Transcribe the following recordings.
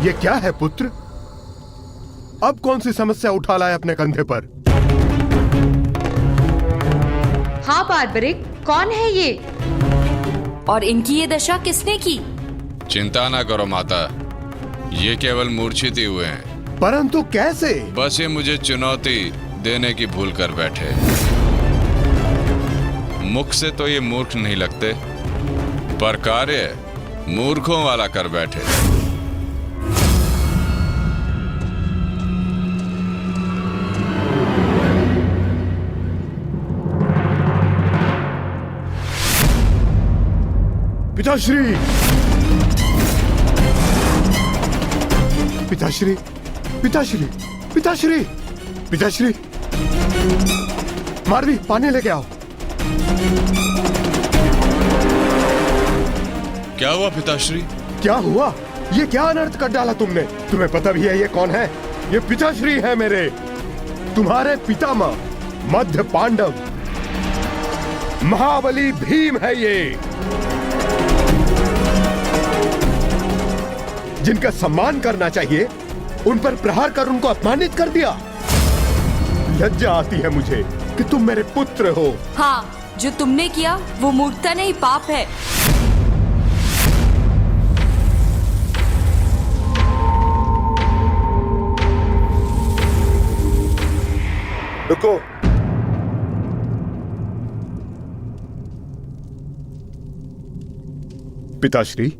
ये क्या है पुत्र? अब कौन सी समस्या उठा लाए अपने कंधे पर? हाँ बार्बरिक, कौन है ये? और इनकी ये दशा किसने की? चिंता ना करो माता, ये केवल मूर्छित ही हुए हैं। परंतु कैसे? बस ये मुझे चुनौती देने की भूल कर बैठे। मुख से तो ये मूर्ख नहीं लगते, पर कार्य मूर्खों वाला कर बैठे। पिताश्री, पिताश्री, पिताश्री, पिताश्री, पिताश्री, मारवी, पानी लेके आओ। क्या हुआ पिताश्री? क्या हुआ? ये क्या अनर्थ कर डाला तुमने? तुम्हें पता भी है ये कौन है? ये पिताश्री है मेरे, तुम्हारे पितामह मध्य पांडव महाबली भीम है ये, जिनका सम्मान करना चाहिए उन पर प्रहार कर उनको अपमानित कर दिया। लज्जा आती है मुझे कि तुम मेरे पुत्र हो। हाँ, जो तुमने किया वो मूर्खता नहीं, पाप है। रुको, पिताश्री,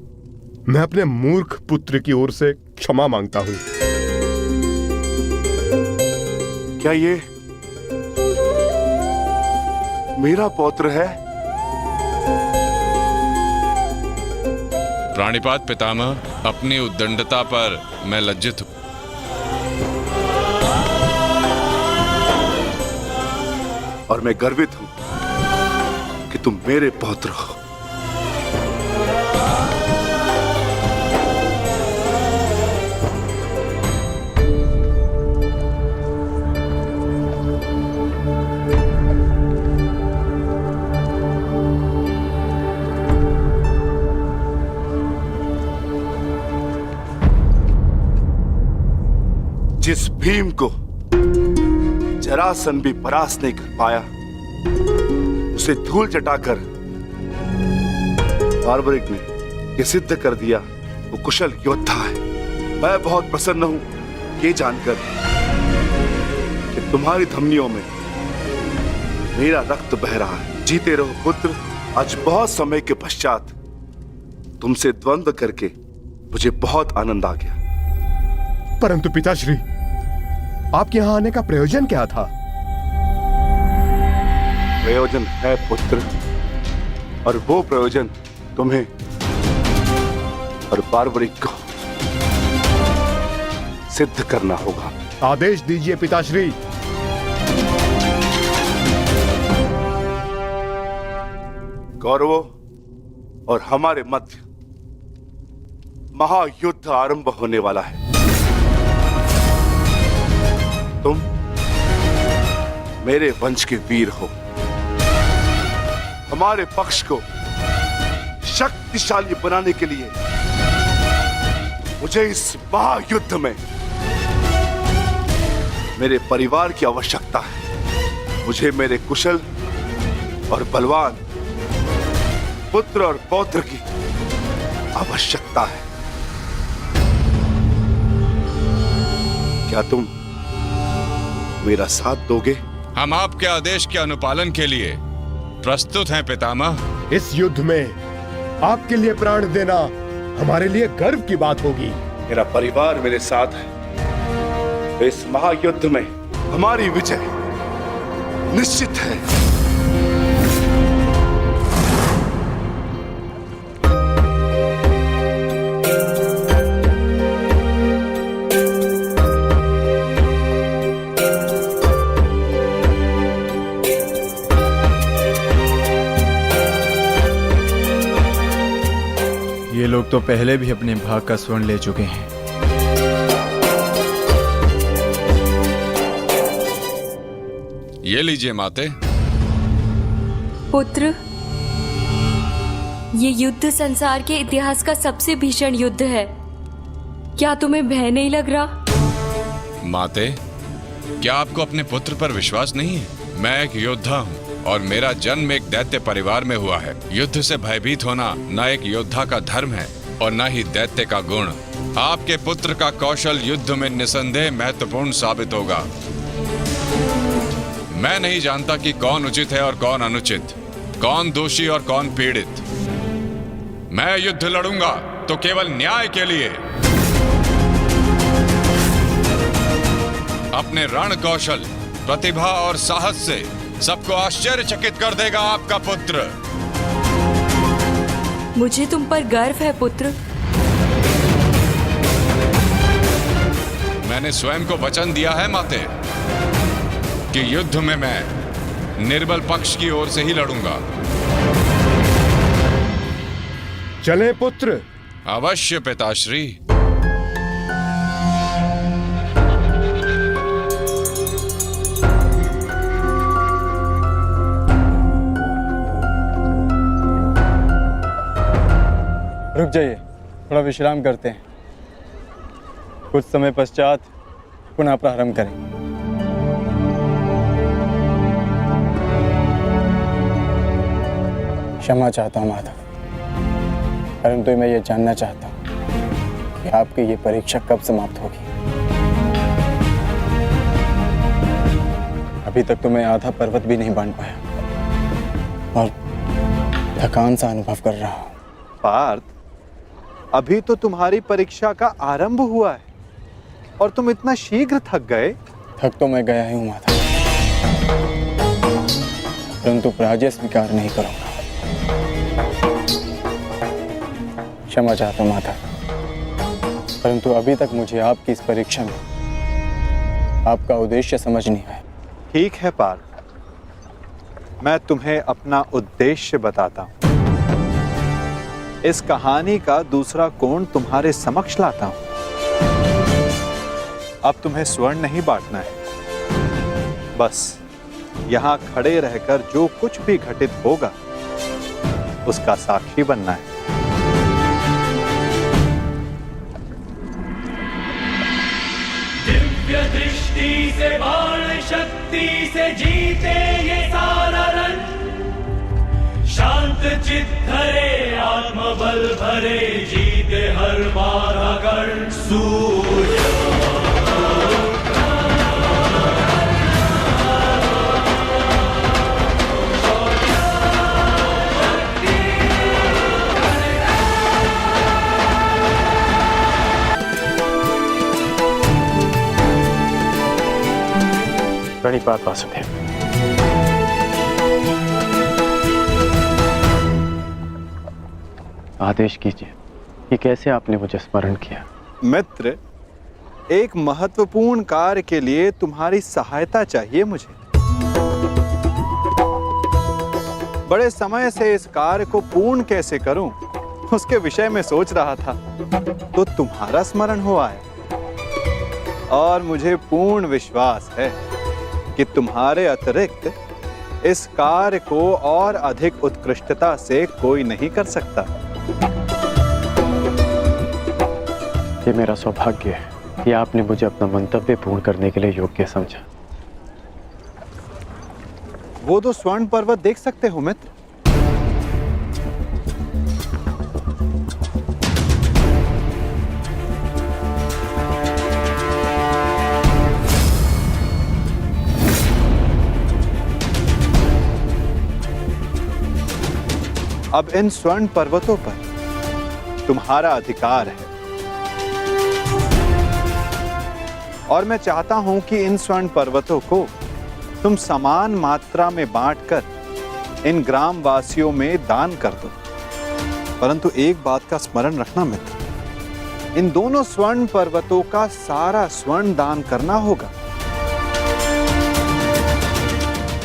मैं अपने मूर्ख पुत्र की ओर से क्षमा मांगता हूं। क्या ये मेरा पौत्र है? प्राणिपात पितामह, अपनी उद्दंडता पर मैं लज्जित हूं। और मैं गर्वित हूं कि तुम मेरे पौत्र हो। जिस भीम को जरासंध भी परास्त नहीं कर पाया, उसे धूल चटाकर बार्बरिक ने यह सिद्ध कर दिया वो कुशल योद्धा है। मैं बहुत प्रसन्न हूं ये जानकर कि तुम्हारी धमनियों में मेरा रक्त बह रहा है। जीते रहो पुत्र। आज बहुत समय के पश्चात तुमसे द्वंद्व करके मुझे बहुत आनंद आ गया। परंतु पिताश्री, आपके यहां आने का प्रयोजन क्या था? प्रयोजन है पुत्र, और वो प्रयोजन तुम्हें और बार्बरिक को सिद्ध करना होगा। आदेश दीजिए पिताश्री। कौरवों और हमारे मध्य महायुद्ध आरंभ होने वाला है। तुम मेरे वंश के वीर हो। हमारे पक्ष को शक्तिशाली बनाने के लिए मुझे इस महायुद्ध में मेरे परिवार की आवश्यकता है। मुझे मेरे कुशल और बलवान पुत्र और पौत्र की आवश्यकता है। क्या तुम मेरा साथ दोगे? हम आपके आदेश के अनुपालन के लिए प्रस्तुत हैं पितामह। इस युद्ध में आपके लिए प्राण देना हमारे लिए गर्व की बात होगी। मेरा परिवार मेरे साथ है, तो इस महायुद्ध में हमारी विजय निश्चित है। ये लोग तो पहले भी अपने भाग का स्वर्ण ले चुके हैं। ये लीजिए माते। पुत्र, ये युद्ध संसार के इतिहास का सबसे भीषण युद्ध है। क्या तुम्हें भय नहीं लग रहा? माते, क्या आपको अपने पुत्र पर विश्वास नहीं है? मैं एक योद्धा हूँ और मेरा जन्म एक दैत्य परिवार में हुआ है। युद्ध से भयभीत होना न एक योद्धा का धर्म है और न ही दैत्य का गुण। आपके पुत्र का कौशल युद्ध में निसंदेह महत्वपूर्ण साबित होगा। मैं नहीं जानता कि कौन उचित है और कौन अनुचित, कौन दोषी और कौन पीड़ित। मैं युद्ध लड़ूंगा तो केवल न्याय के लिए। अपने रण कौशल, प्रतिभा और साहस से सबको आश्चर्यचकित कर देगा आपका पुत्र। मुझे तुम पर गर्व है पुत्र। मैंने स्वयं को वचन दिया है माते कि युद्ध में मैं निर्बल पक्ष की ओर से ही लड़ूंगा। चलें पुत्र। अवश्य पिताश्री। रुक जाइए, थोड़ा विश्राम करते हैं। कुछ समय पश्चात पुनः प्रारंभ करें। क्षमा चाहता हूँ माधव, परंतु मैं ये जानना चाहता हूँ कि आपकी ये परीक्षा कब समाप्त होगी। अभी तक तो मैं आधा पर्वत भी नहीं बांध पाया और थकान सा अनुभव कर रहा हूँ। पार्थ, अभी तो तुम्हारी परीक्षा का आरंभ हुआ है और तुम इतना शीघ्र थक गए। थक तो मैं गया ही हूँ माधव, परंतु पराजय स्वीकार नहीं करूंगा। क्षमा चाहता हूँ माधव, परंतु अभी तक मुझे आपकी इस परीक्षा में आपका उद्देश्य समझ नहीं आया। ठीक है पार्थ, मैं तुम्हें अपना उद्देश्य बताता हूँ। इस कहानी का दूसरा कोण तुम्हारे समक्ष लाता हूँ। अब तुम्हें स्वर्ण नहीं बांटना है, बस यहाँ खड़े रहकर जो कुछ भी घटित होगा उसका साक्षी बनना है। दिव्य दृष्टि से, बाण शक्ति से जीते ये सारा रण। शांत चित्त धरे, आत्मबल भरे, जीते हर बाधा गण। सूर्य प्रणिपात वासुदेव। आदेश कीजिए कि कैसे आपने मुझे स्मरण किया। मित्र, एक महत्वपूर्ण कार्य के लिए तुम्हारी सहायता चाहिए मुझे। बड़े समय से इस कार्य को पूर्ण कैसे करूं, उसके विषय में सोच रहा था, तो तुम्हारा स्मरण हुआ है और मुझे पूर्ण विश्वास है कि तुम्हारे अतिरिक्त इस कार्य को और अधिक उत्कृष्टता से कोई नहीं कर सकता। ये मेरा सौभाग्य है कि आपने मुझे अपना मंतव्य पूर्ण करने के लिए योग्य समझा। वो तो स्वर्ण पर्वत देख सकते हो मित्र। अब इन स्वर्ण पर्वतों पर तुम्हारा अधिकार है और मैं चाहता हूं कि इन स्वर्ण पर्वतों को तुम समान मात्रा में बांटकर इन ग्राम वासियों में दान कर दो। परंतु एक बात का स्मरण रखना मित्र, इन दोनों स्वर्ण पर्वतों का सारा स्वर्ण दान करना होगा।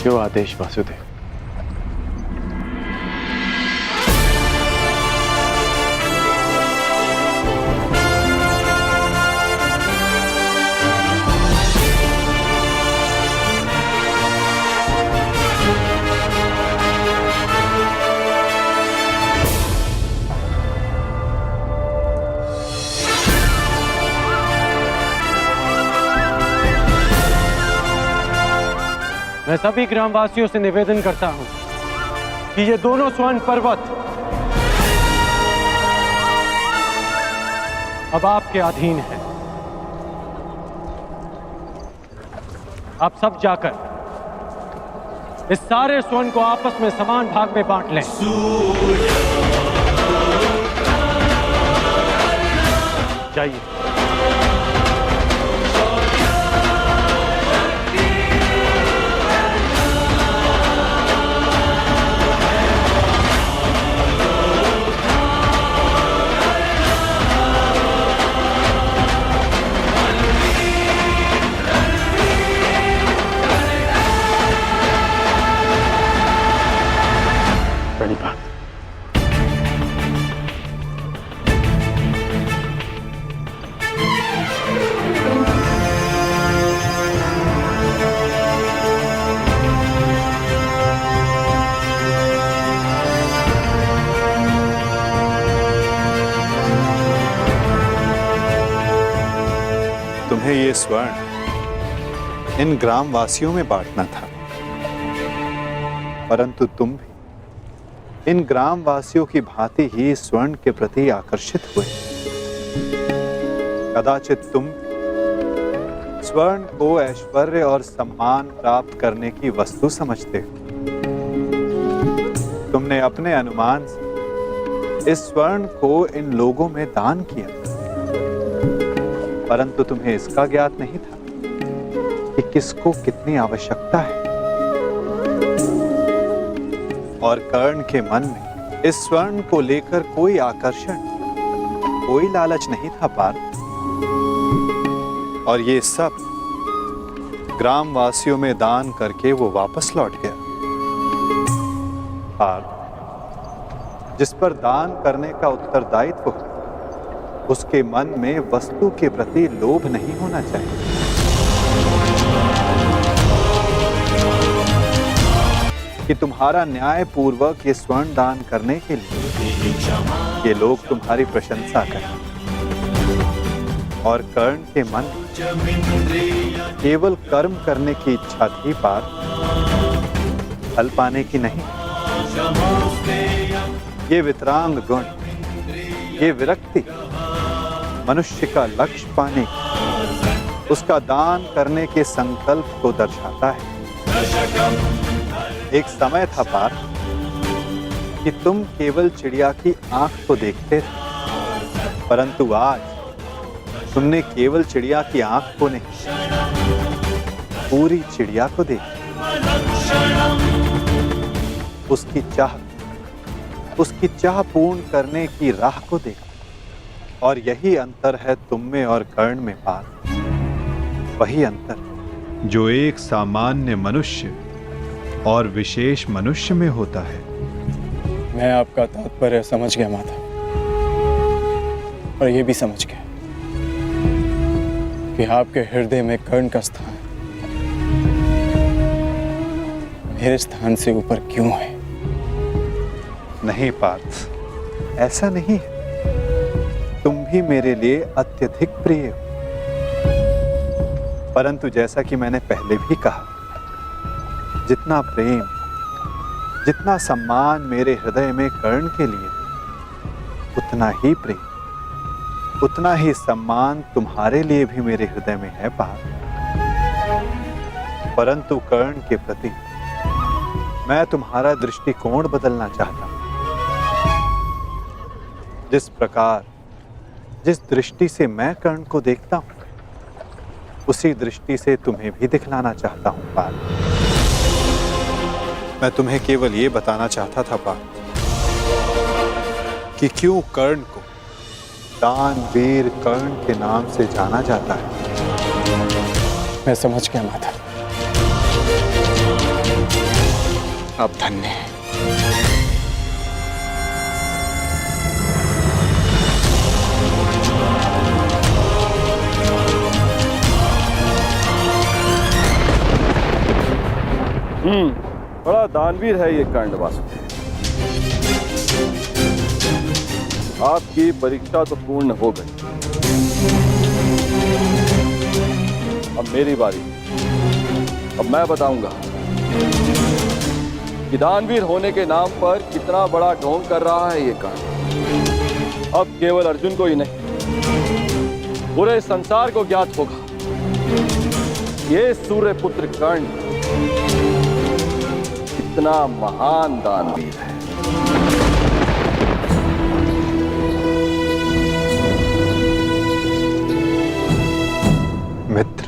जो आदेश वासुदेव। मैं सभी ग्रामवासियों से निवेदन करता हूं कि ये दोनों स्वर्ण पर्वत अब आपके अधीन है। आप सब जाकर इस सारे स्वर्ण को आपस में समान भाग में बांट लें। जाइए। बड़ी बात। तुम्हें ये स्वर्ण इन ग्रामवासियों में बांटना था, परंतु तुम भी इन ग्रामवासियों की भांति ही स्वर्ण के प्रति आकर्षित हुए। कदाचित तुम स्वर्ण को ऐश्वर्य और सम्मान प्राप्त करने की वस्तु समझते हो। तुमने अपने अनुमान से इस स्वर्ण को इन लोगों में दान किया, परंतु तुम्हें इसका ज्ञात नहीं था कि किसको कितनी आवश्यकता है। और कर्ण के मन में इस स्वर्ण को लेकर कोई आकर्षण, कोई लालच नहीं था पार्थ। और ये सब ग्रामवासियों में दान करके वो वापस लौट गया। पार्थ, जिस पर दान करने का उत्तरदायित्व हो, उसके मन में वस्तु के प्रति लोभ नहीं होना चाहिए। कि तुम्हारा न्याय पूर्वक ये स्वर्ण दान करने के लिए ये लोग तुम्हारी प्रशंसा करें। और कर्ण के मन केवल कर्म करने की इच्छा थी पार्थ, फल पाने की नहीं। ये वितरांग गुण, ये विरक्ति मनुष्य का लक्ष्य पाने, उसका दान करने के संकल्प को दर्शाता है। एक समय था पार्थ कि तुम केवल चिड़िया की आंख को देखते थे, परंतु आज तुमने केवल चिड़िया की आंख को नहीं, पूरी चिड़िया को देखा। उसकी चाह पूर्ण करने की राह को देखा। और यही अंतर है तुम में और कर्ण में पार्थ। वही अंतर जो एक सामान्य मनुष्य और विशेष मनुष्य में होता है। मैं आपका तात्पर्य समझ गया माता, और ये भी समझ गया कि आपके हृदय में कर्ण का स्थान मेरे स्थान से ऊपर क्यों है। नहीं पार्थ, ऐसा नहीं है। तुम भी मेरे लिए अत्यधिक प्रिय हो, परंतु जैसा कि मैंने पहले भी कहा, जितना प्रेम, जितना सम्मान मेरे हृदय में कर्ण के लिए, उतना ही प्रेम, उतना ही सम्मान तुम्हारे लिए भी मेरे हृदय में है पार्थ। परंतु कर्ण के प्रति मैं तुम्हारा दृष्टिकोण बदलना चाहता हूं। जिस प्रकार, जिस दृष्टि से मैं कर्ण को देखता हूं, उसी दृष्टि से तुम्हें भी दिखलाना चाहता हूं पार्थ। मैं तुम्हें केवल ये बताना चाहता था पार्थ कि क्यों कर्ण को दानवीर कर्ण के नाम से जाना जाता है। मैं समझ गया माता, अब धन्य है। बड़ा दानवीर है ये कर्ण वासुदेव। आपकी परीक्षा तो पूर्ण हो गई, अब मेरी बारी। अब मैं बताऊंगा कि दानवीर होने के नाम पर कितना बड़ा ढोंग कर रहा है ये कर्ण। अब केवल अर्जुन को ही नहीं, पूरे संसार को ज्ञात होगा ये सूर्यपुत्र कर्ण कितना महान दानवीर है। मित्र,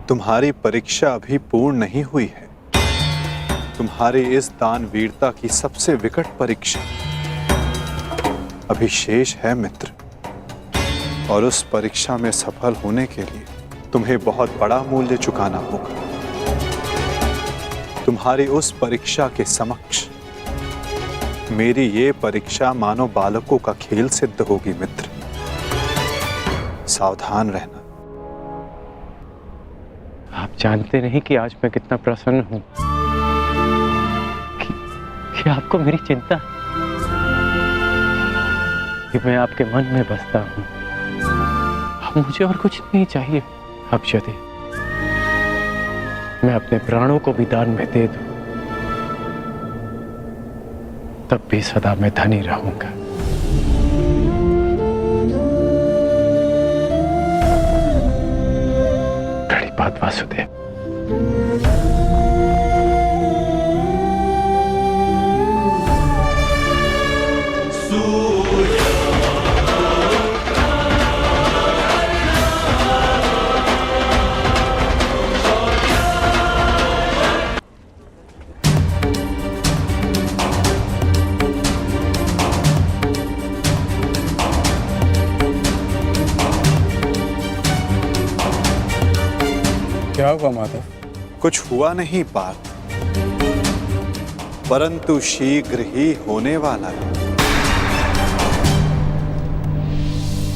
तुम्हारी परीक्षा अभी पूर्ण नहीं हुई है। तुम्हारी इस दानवीरता की सबसे विकट परीक्षा अभी शेष है मित्र, और उस परीक्षा में सफल होने के लिए तुम्हें बहुत बड़ा मूल्य चुकाना होगा। तुम्हारी उस परीक्षा के समक्ष मेरी ये परीक्षा मानो बालकों का खेल सिद्ध होगी मित्र। सावधान रहना। आप जानते नहीं कि आज मैं कितना प्रसन्न हूं कि आपको मेरी चिंता है, कि मैं आपके मन में बसता हूं। अब मुझे और कुछ नहीं चाहिए। अब यदि मैं अपने प्राणों को भी दान में दे दूं, तब भी सदा मैं धनी रहूंगा। बात वासुदेव। क्या हुआ माधव? कुछ हुआ नहीं पार्थ, परंतु शीघ्र ही होने वाला है।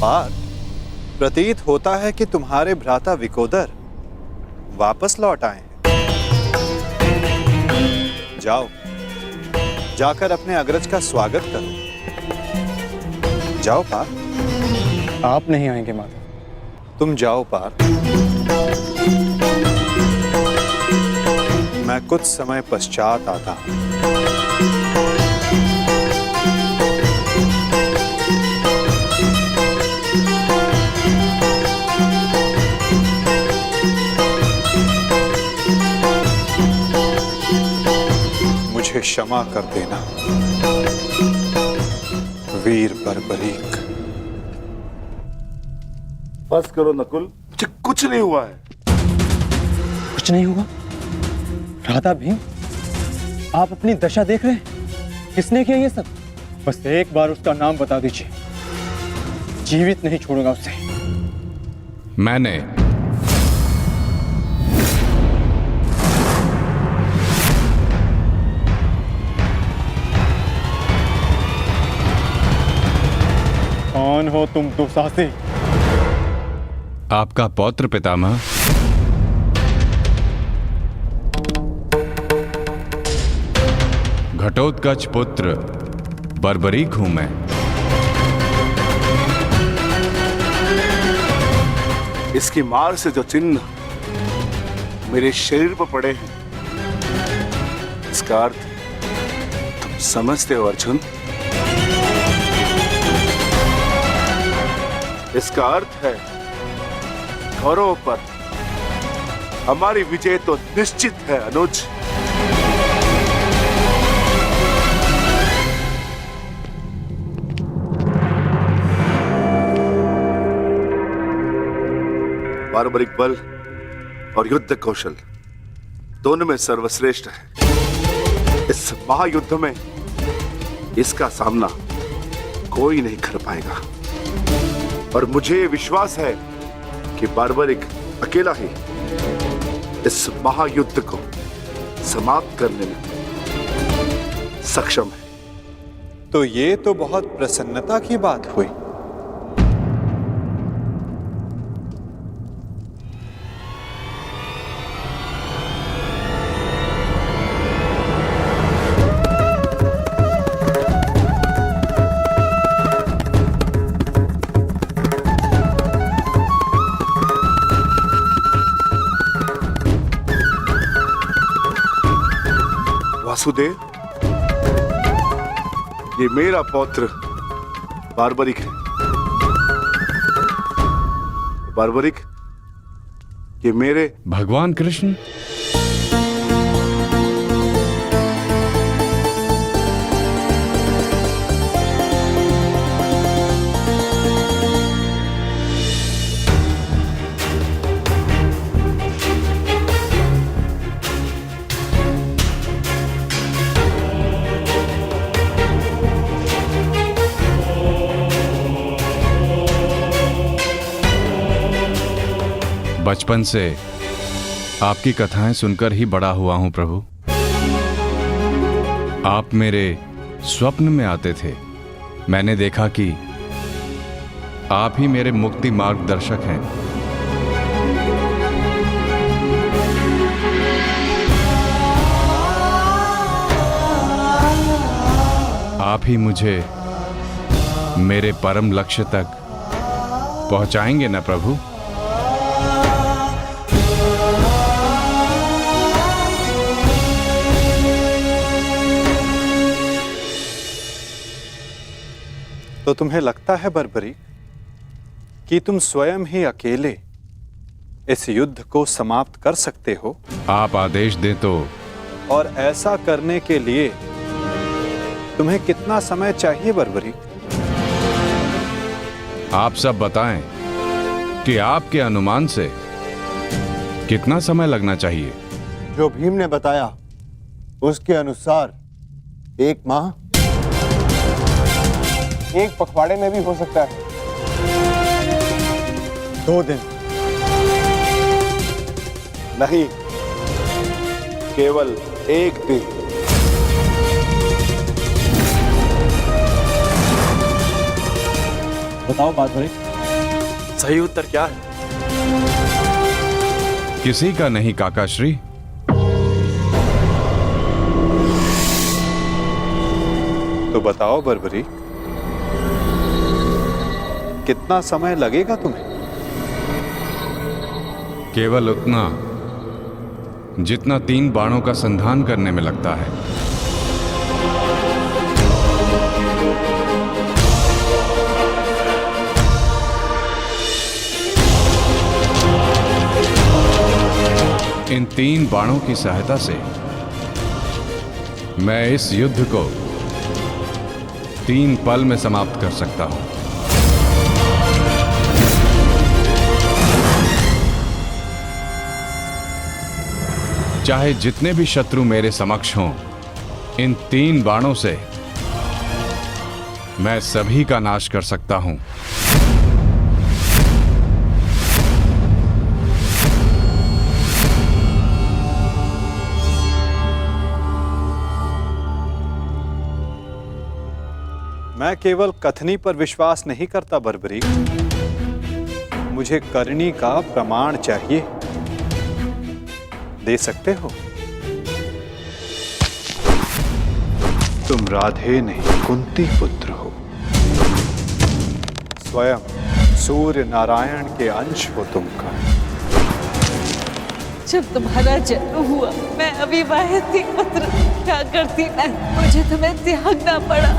पार्थ, प्रतीत होता है कि तुम्हारे भ्राता विकोदर वापस लौट आए हैं। जाओ, जाकर अपने अग्रज का स्वागत करो। जाओ पार्थ। आप नहीं आएंगे माधव? तुम जाओ पार्थ, मैं कुछ समय पश्चात आता हूं। मुझे क्षमा कर देना वीर बर्बरीक। बस करो नकुल, मुझे कुछ नहीं हुआ है। कुछ नहीं हुआ? राधा भीम, आप अपनी दशा देख रहे हैं? किसने किया ये सब? बस एक बार उसका नाम बता दीजिए, जीवित नहीं छोड़ूंगा उसे। मैंने। कौन हो तुम दुस्साहसी? आपका पौत्र पितामह। घटोत्कच पुत्र बर्बरीक हूं मैं। इसकी मार से जो चिन्ह मेरे शरीर पर पड़े हैं, इसका अर्थ तुम समझते हो अर्जुन? इसका अर्थ है कौरवों पर हमारी विजय तो निश्चित है अनुज। बार्बरिक बल और युद्ध कौशल दोनों में सर्वश्रेष्ठ है। इस महायुद्ध में इसका सामना कोई नहीं कर पाएगा, और मुझे विश्वास है कि बार्बरिक अकेला ही इस महायुद्ध को समाप्त करने में सक्षम है। तो ये तो बहुत प्रसन्नता की बात हुई। वासुदेव, ये मेरा पौत्र बार्बरिक है। बार्बरिक, ये मेरे भगवान कृष्ण। बचपन से आपकी कथाएं सुनकर ही बड़ा हुआ हूं प्रभु। आप मेरे स्वप्न में आते थे। मैंने देखा कि आप ही मेरे मुक्ति मार्गदर्शक हैं। आप ही मुझे मेरे परम लक्ष्य तक पहुंचाएंगे ना प्रभु? तो तुम्हें लगता है बर्बरिक कि तुम स्वयं ही अकेले इस युद्ध को समाप्त कर सकते हो? आप आदेश दें तो। और ऐसा करने के लिए तुम्हें कितना समय चाहिए बर्बरिक? आप सब बताएं कि आपके अनुमान से कितना समय लगना चाहिए? जो भीम ने बताया उसके अनुसार 1 माह, 1 पखवाड़े में भी हो सकता है। 2 दिन नहीं, केवल 1 दिन। बताओ बार्बरिक, सही उत्तर क्या है? किसी का नहीं काकाश्री। तो बताओ बर्बरिक, कितना समय लगेगा तुम्हें? केवल उतना जितना 3 बाणों का संधान करने में लगता है। इन 3 बाणों की सहायता से मैं इस युद्ध को 3 पल में समाप्त कर सकता हूं। चाहे जितने भी शत्रु मेरे समक्ष हों, इन 3 बाणों से मैं सभी का नाश कर सकता हूं। मैं केवल कथनी पर विश्वास नहीं करता बर्बरिक, मुझे करनी का प्रमाण चाहिए। दे सकते हो? तुम राधे नहीं कुंती पुत्र हो, स्वयं सूर्य नारायण के अंश हो तुमका। जब तुम्हारा जन्म हुआ मैं अविवाहित थी पुत्र, क्या करती मैं? मुझे तुम्हें त्यागना पड़ा।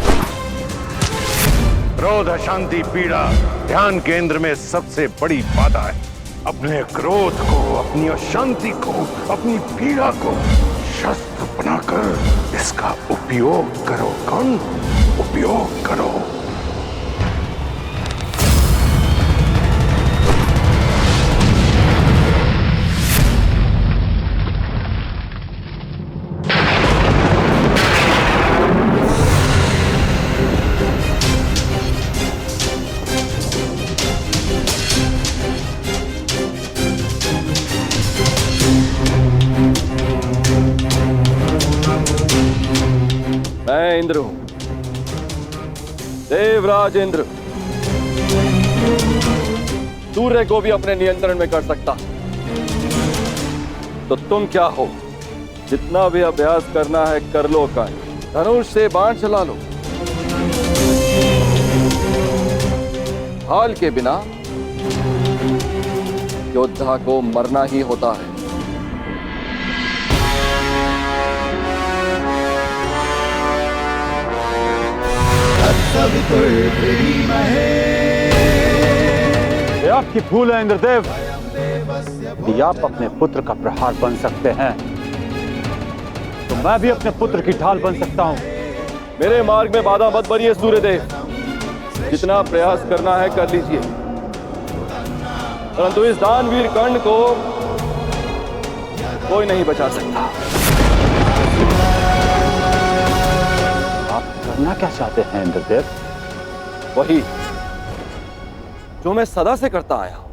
क्रोध, अशांति, पीड़ा ध्यान केंद्र में सबसे बड़ी बाधा है। अपने क्रोध को, अपनी अशांति को, अपनी पीड़ा को शस्त्र बनाकर इसका उपयोग करो। कौन? उपयोग करो। मैं इंद्र हूं, देवराज इंद्र। सूर्य को भी अपने नियंत्रण में कर सकता। तो तुम क्या हो? जितना भी अभ्यास करना है कर लो। का धनुष से बाण चला लो। हाल के बिना योद्धा को मरना ही होता है। ये आपकी भूल है इंद्रदेव। यदि आप अपने पुत्र का प्रहार बन सकते हैं तो मैं भी अपने पुत्र की ढाल बन सकता हूं। मेरे मार्ग में बाधा मत बनिए सूर्यदेव। जितना प्रयास करना है कर लीजिए, परंतु इस दानवीर कर्ण को कोई नहीं बचा सकता। आप करना क्या चाहते हैं इंद्रदेव? वही जो मैं सदा से करता आया हूं,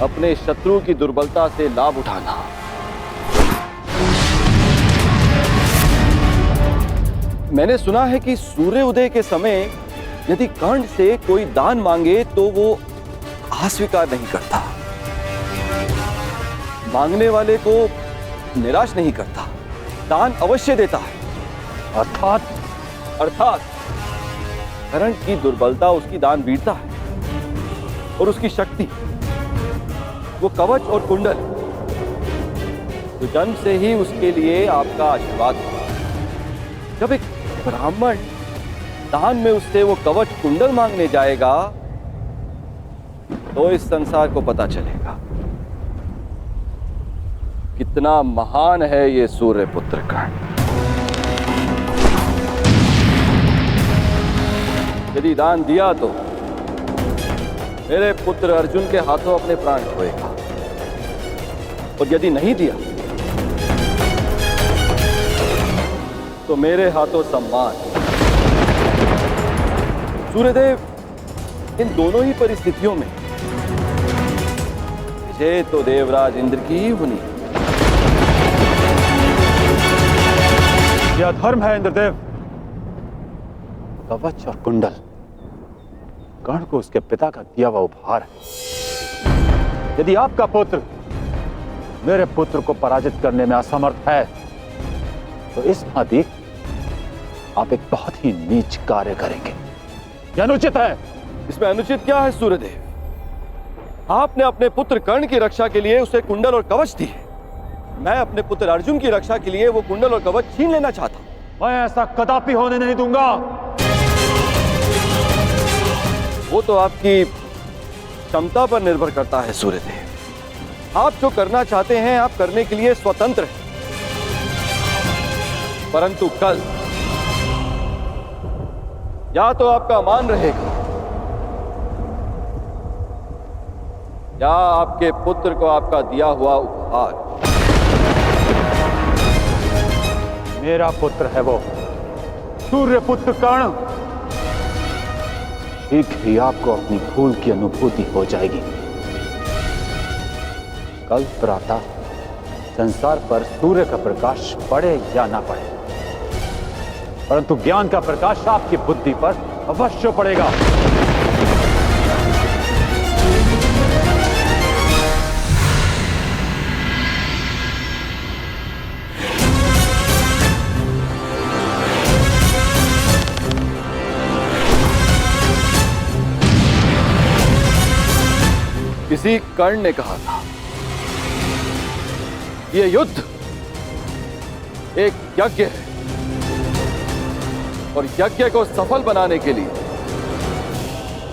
अपने शत्रु की दुर्बलता से लाभ उठाना। मैंने सुना है कि सूर्य उदय के समय यदि कर्ण से कोई दान मांगे तो वो अस्वीकार नहीं करता, मांगने वाले को निराश नहीं करता, दान अवश्य देता है। अर्थात कर्ण की दुर्बलता उसकी दान वीरता है और उसकी शक्ति वो कवच और कुंडल, तो जन्म से ही उसके लिए आपका आशीर्वाद है। जब एक ब्राह्मण दान में उससे वो कवच कुंडल मांगने जाएगा तो इस संसार को पता चलेगा कितना महान है ये सूर्य पुत्र कर्ण। यदि दान दिया तो मेरे पुत्र अर्जुन के हाथों अपने प्राण खोएगा, और यदि नहीं दिया तो मेरे हाथों सम्मान। सूर्यदेव, इन दोनों ही परिस्थितियों में विजय तो देवराज इंद्र की ही होनी है। यह धर्म है इंद्रदेव। कवच और कुंडल कर्ण को उसके पिता का दिया हुआ उपहार है। यदि आपका पुत्र मेरे पुत्र को पराजित करने में असमर्थ है तो इस भांति आप एक बहुत ही नीच कार्य करेंगे। यह अनुचित है। इसमें अनुचित क्या है सूर्यदेव? आपने अपने पुत्र कर्ण की रक्षा के लिए उसे कुंडल और कवच दिए, मैं अपने पुत्र अर्जुन की रक्षा के लिए वो कुंडल और कवच छीन लेना चाहता हूं। मैं ऐसा कदापि होने नहीं दूंगा। वो तो आपकी क्षमता पर निर्भर करता है सूर्यदेव। आप जो करना चाहते हैं आप करने के लिए स्वतंत्र हैं, परंतु कल या तो आपका मान रहेगा या आपके पुत्र को आपका दिया हुआ उपहार। मेरा पुत्र है वो सूर्य पुत्र कर्ण। शीघ्र ही आपको अपनी भूल की अनुभूति हो जाएगी। कल प्रातः संसार पर सूर्य का प्रकाश पड़े या ना पड़े, परंतु ज्ञान का प्रकाश आपकी बुद्धि पर अवश्य पड़ेगा। किसी कर्ण ने कहा था यह युद्ध एक यज्ञ है और यज्ञ को सफल बनाने के लिए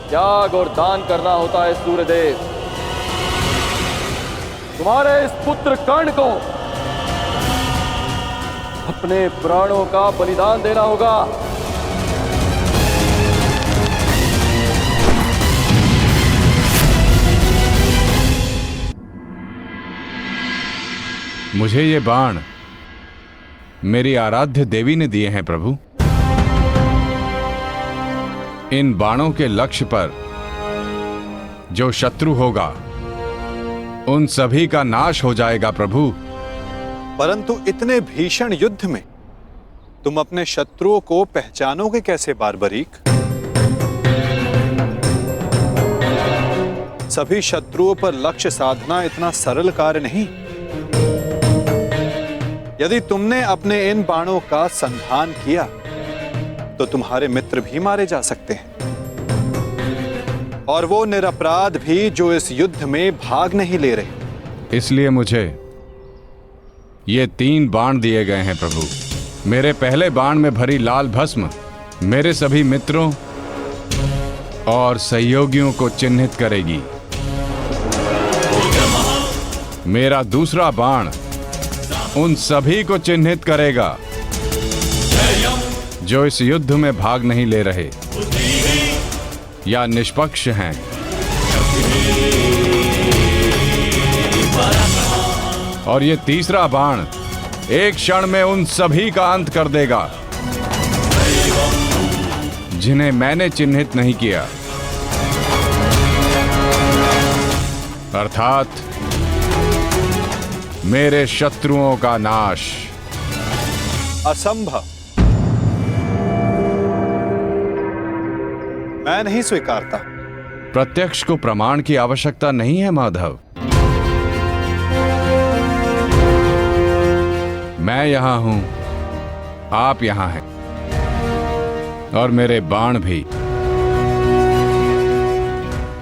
त्याग और दान करना होता है। सूर्यदेव, तुम्हारे इस पुत्र कर्ण को अपने प्राणों का बलिदान देना होगा। मुझे ये बाण मेरी आराध्य देवी ने दिए हैं प्रभु। इन बाणों के लक्ष्य पर जो शत्रु होगा उन सभी का नाश हो जाएगा प्रभु। परंतु इतने भीषण युद्ध में तुम अपने शत्रुओं को पहचानोगे कैसे बार्बरीक? सभी शत्रुओं पर लक्ष्य साधना इतना सरल कार्य नहीं। यदि तुमने अपने इन बाणों का संधान किया तो तुम्हारे मित्र भी मारे जा सकते हैं, और वो निरपराध भी जो इस युद्ध में भाग नहीं ले रहे। इसलिए मुझे ये 3 बाण दिए गए हैं प्रभु। मेरे पहले बाण में भरी लाल भस्म मेरे सभी मित्रों और सहयोगियों को चिन्हित करेगी। मेरा दूसरा बाण उन सभी को चिन्हित करेगा जो इस युद्ध में भाग नहीं ले रहे या निष्पक्ष हैं। और ये तीसरा बाण एक क्षण में उन सभी का अंत कर देगा जिन्हें मैंने चिन्हित नहीं किया, अर्थात मेरे शत्रुओं का नाश। असंभव, मैं नहीं स्वीकारता। प्रत्यक्ष को प्रमाण की आवश्यकता नहीं है माधव। मैं यहां हूं, आप यहां हैं, और मेरे बाण भी।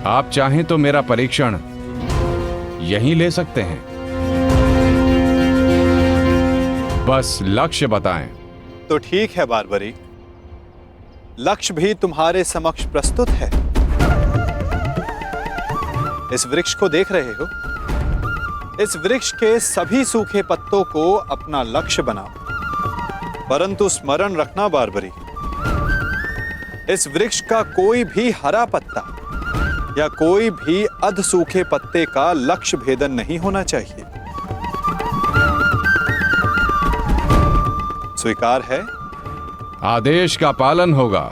आप चाहें तो मेरा परीक्षण यहीं ले सकते हैं। बस लक्ष्य बताएं। तो ठीक है बारबरी, लक्ष्य भी तुम्हारे समक्ष प्रस्तुत है। इस वृक्ष को देख रहे हो? इस वृक्ष के सभी सूखे पत्तों को अपना लक्ष्य बनाओ। परंतु स्मरण रखना बारबरी, इस वृक्ष का कोई भी हरा पत्ता या कोई भी अध सूखे पत्ते का लक्ष्य भेदन नहीं होना चाहिए। स्वीकार है? आदेश का पालन होगा।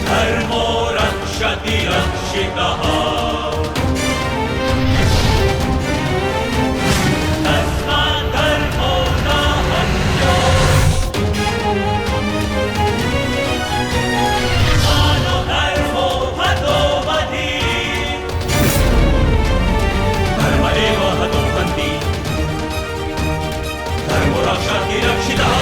धर्मो रक्षति रक्षितः। तस्मात् धर्मो न हन्यो। मानो धर्मो हतो वधि। धर्म एव हतो हन्ति। धर्मो रक्षति रक्षितः।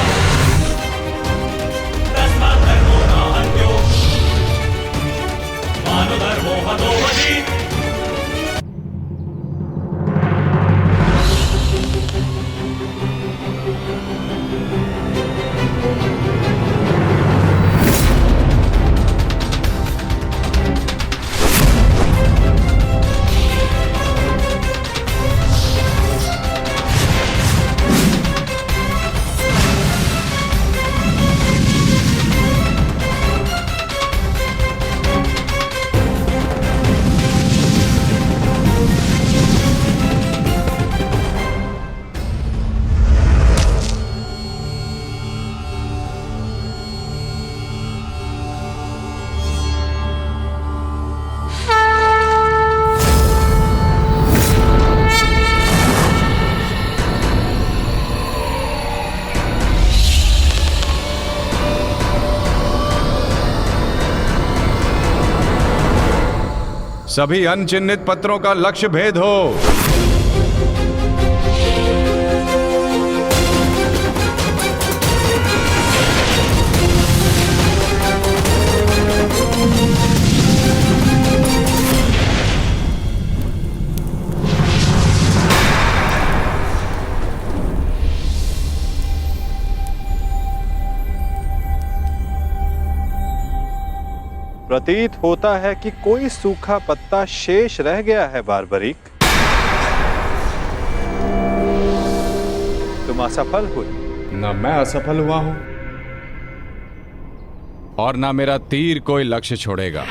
सभी अनचिन्हित पत्रों का लक्ष्य भेद हो। प्रतीत होता है कि कोई सूखा पत्ता शेष रह गया है बारबरीक। तुम असफल हुए। न मैं असफल हुआ हूं और न मेरा तीर कोई लक्ष्य छोड़ेगा।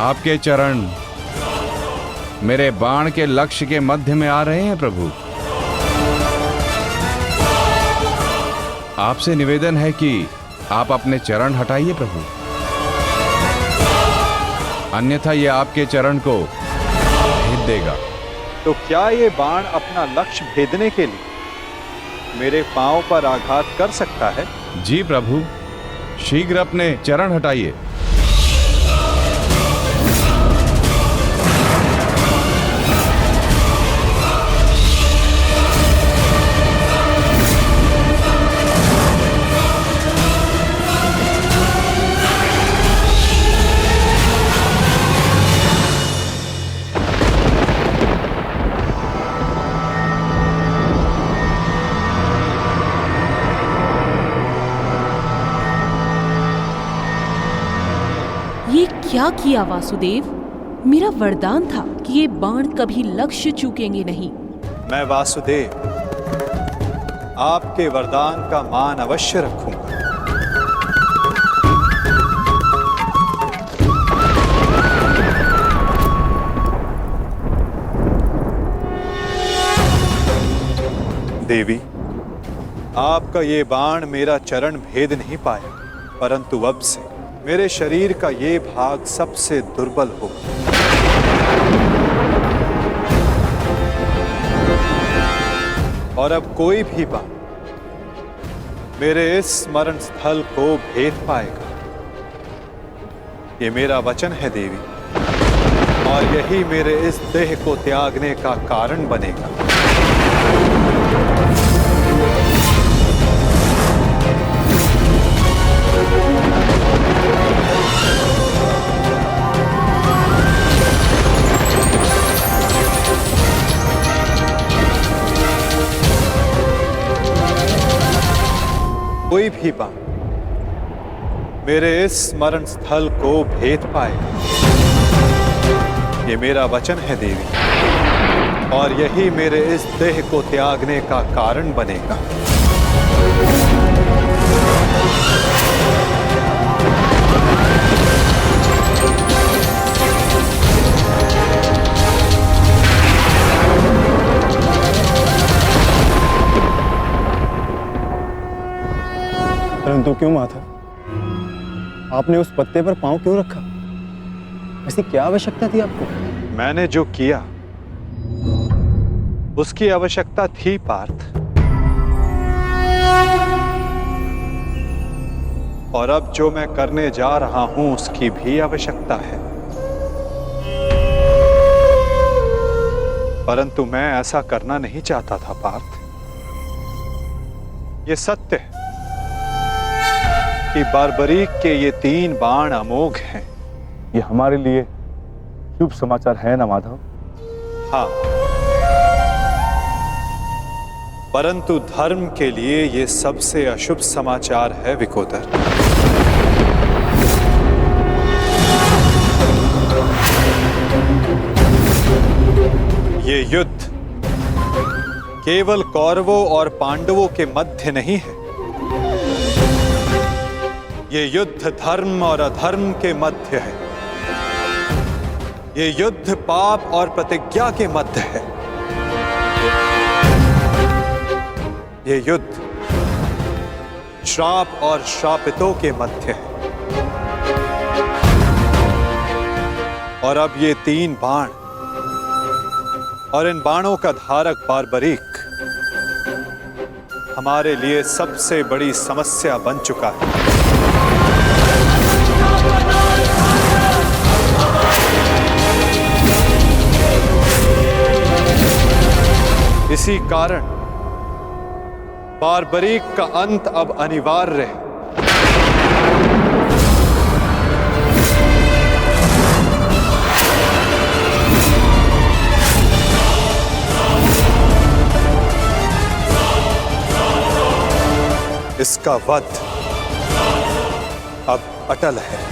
आपके चरण मेरे बाण के लक्ष्य के मध्य में आ रहे हैं प्रभु। आपसे निवेदन है कि आप अपने चरण हटाइए प्रभु, अन्यथा ये आपके चरण को भेद देगा। तो क्या ये बाण अपना लक्ष्य भेदने के लिए मेरे पांव पर आघात कर सकता है? जी प्रभु, शीघ्र अपने चरण हटाइए। ये क्या किया वासुदेव? मेरा वरदान था कि ये बाण कभी लक्ष्य चूकेंगे नहीं। मैं वासुदेव आपके वरदान का मान अवश्य रखूंगा। देवी, आपका ये बाण मेरा चरण भेद नहीं पाया, परंतु अब से मेरे शरीर का ये भाग सबसे दुर्बल होगा। और अब कोई भी बाण मेरे इस स्मरण स्थल को भेद पाएगा। ये मेरा वचन है देवी, और यही मेरे इस देह को त्यागने का कारण बनेगा। कोई भी बाण मेरे इस स्मरण स्थल को भेद पाएगा। ये मेरा वचन है देवी, और यही मेरे इस देह को त्यागने का कारण बनेगा। परंतु क्यों माता, आपने उस पत्ते पर पांव क्यों रखा? ऐसी क्या आवश्यकता थी आपको? मैंने जो किया उसकी आवश्यकता थी पार्थ, और अब जो मैं करने जा रहा हूं उसकी भी आवश्यकता है। परंतु मैं ऐसा करना नहीं चाहता था पार्थ। ये सत्य है कि बार्बरीक के ये 3 बाण अमोघ हैं। ये हमारे लिए शुभ समाचार है ना माधव? हाँ, परंतु धर्म के लिए ये सबसे अशुभ समाचार है विकोदर। ये युद्ध केवल कौरवों और पांडवों के मध्य नहीं है। ये युद्ध धर्म और अधर्म के मध्य है। ये युद्ध पाप और प्रतिज्ञा के मध्य है। ये युद्ध श्राप और श्रापितों के मध्य है। और अब ये 3 बाण और इन बाणों का धारक बार्बरीक हमारे लिए सबसे बड़ी समस्या बन चुका है। इसी कारण बार्बरीक का अंत अब अनिवार्य है। इसका वध अब अटल है।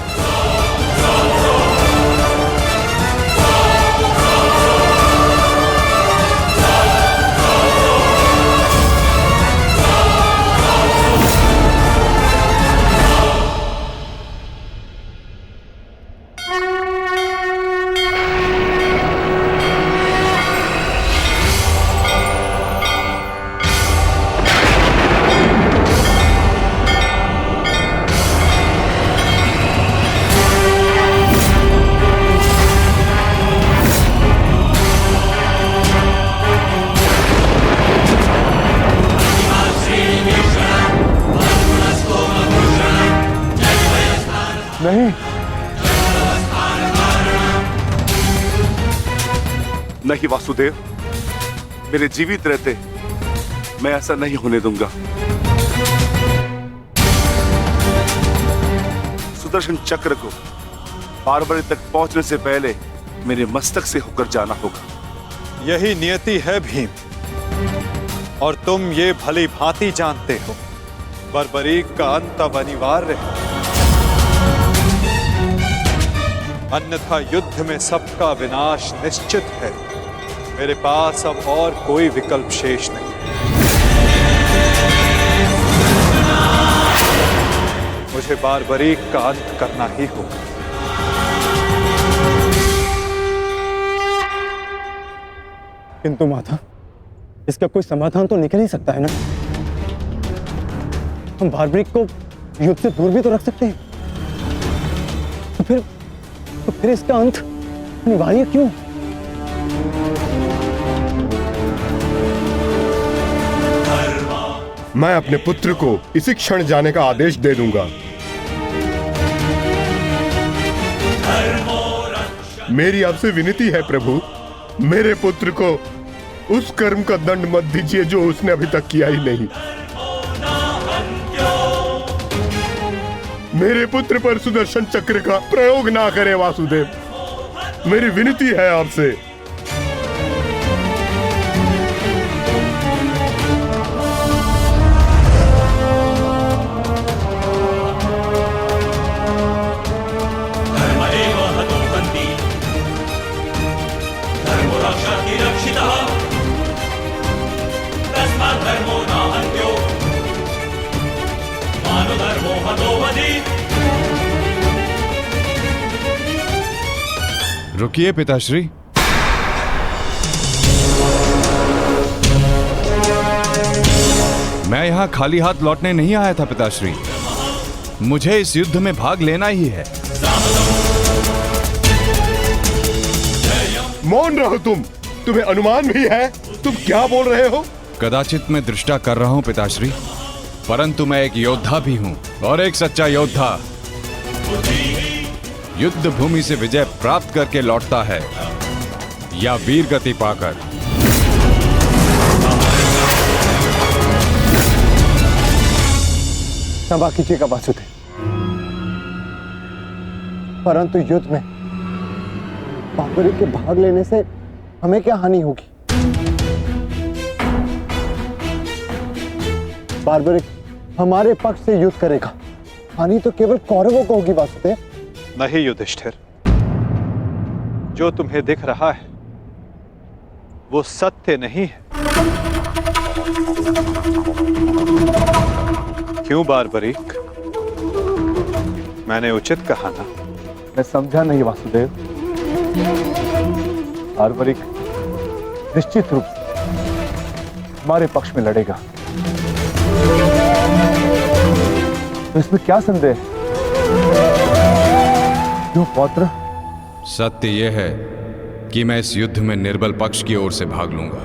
नहीं, नहीं वासुदेव, मेरे जीवित रहते मैं ऐसा नहीं होने दूंगा। सुदर्शन चक्र को बारबरी तक पहुंचने से पहले मेरे मस्तक से होकर जाना होगा। यही नियति है भीम, और तुम ये भली भांति जानते हो। बर्बरीक का अंत अब अनिवार्य है, अन्यथा युद्ध में सबका विनाश निश्चित है। मेरे पास अब और कोई विकल्प शेष नहीं। मुझे बारबरीक का अंत करना ही होगा। किंतु माता, इसका कोई समाधान तो निकल ही सकता है ना। हम बारबरीक को युद्ध से दूर भी तो रख सकते हैं। तो फिर इसका अंत अनिवार्य क्यों? मैं अपने पुत्र को इसी क्षण जाने का आदेश दे दूंगा। मेरी आपसे विनती है प्रभु, मेरे पुत्र को उस कर्म का दंड मत दीजिए जो उसने अभी तक किया ही नहीं। मेरे पुत्र पर सुदर्शन चक्र का प्रयोग ना करें वासुदेव, मेरी विनती है आपसे। धर्मदेव हतो हन्ति, धर्मो रक्षति रक्षितः, तस्मात् धर्मो न हन्त्यो, मानो धर्मो हतो वधि। रुकिए पिताश्री। मैं यहां खाली हाथ लौटने नहीं आया था पिताश्री, मुझे इस युद्ध में भाग लेना ही है। मौन रहो तुम्हें अनुमान भी है तुम क्या बोल रहे हो? कदाचित मैं दृष्टा कर रहा हूं पिताश्री, परंतु मैं एक योद्धा भी हूं, और एक सच्चा योद्धा युद्ध भूमि से विजय प्राप्त करके लौटता है या वीर गति पाकर। क्षमा कीजिएगा वासुदेव, परंतु युद्ध में बारबरीक के भाग लेने से हमें क्या हानि होगी? बारबरीक हमारे पक्ष से युद्ध करेगा, हानि तो केवल कौरवों को होगी वासुदेव। नहीं युधिष्ठिर, जो तुम्हें दिख रहा है वो सत्य नहीं है। क्यों बारबरीक, मैंने उचित कहा ना? मैं समझा नहीं वासुदेव। बारबरीक निश्चित रूप से हमारे पक्ष में लड़ेगा, तो इसमें क्या संदेह है? क्यों पौत्र? सत्य यह है कि मैं इस युद्ध में निर्बल पक्ष की ओर से भाग लूंगा।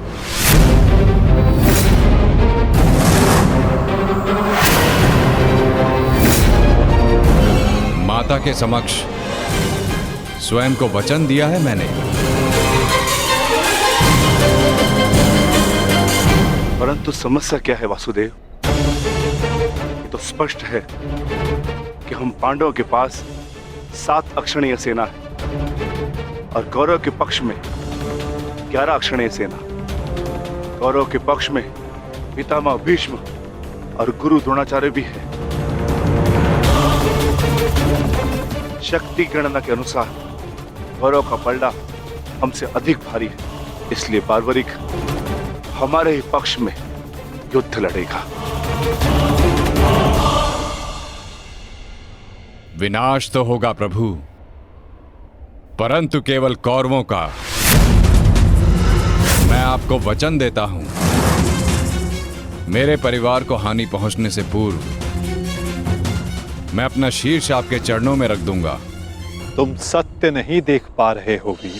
माता के समक्ष स्वयं को वचन दिया है मैंने। परंतु समस्या क्या है वासुदेव? ये तो स्पष्ट है कि हम पांडवों के पास 7 अक्षणीय सेना है और कौरव के पक्ष में 11 अक्षणीय सेना। कौरव के पक्ष में पितामह भीष्म और गुरु द्रोणाचार्य भी है। शक्ति गणना के अनुसार कौरव का पलड़ा हमसे अधिक भारी है, इसलिए बारबरीक हमारे ही पक्ष में युद्ध लड़ेगा। विनाश तो होगा प्रभु, परंतु केवल कौरवों का। मैं आपको वचन देता हूं, मेरे परिवार को हानि पहुंचने से पूर्व मैं अपना शीर्ष आपके चरणों में रख दूंगा। तुम सत्य नहीं देख पा रहे हो वीर।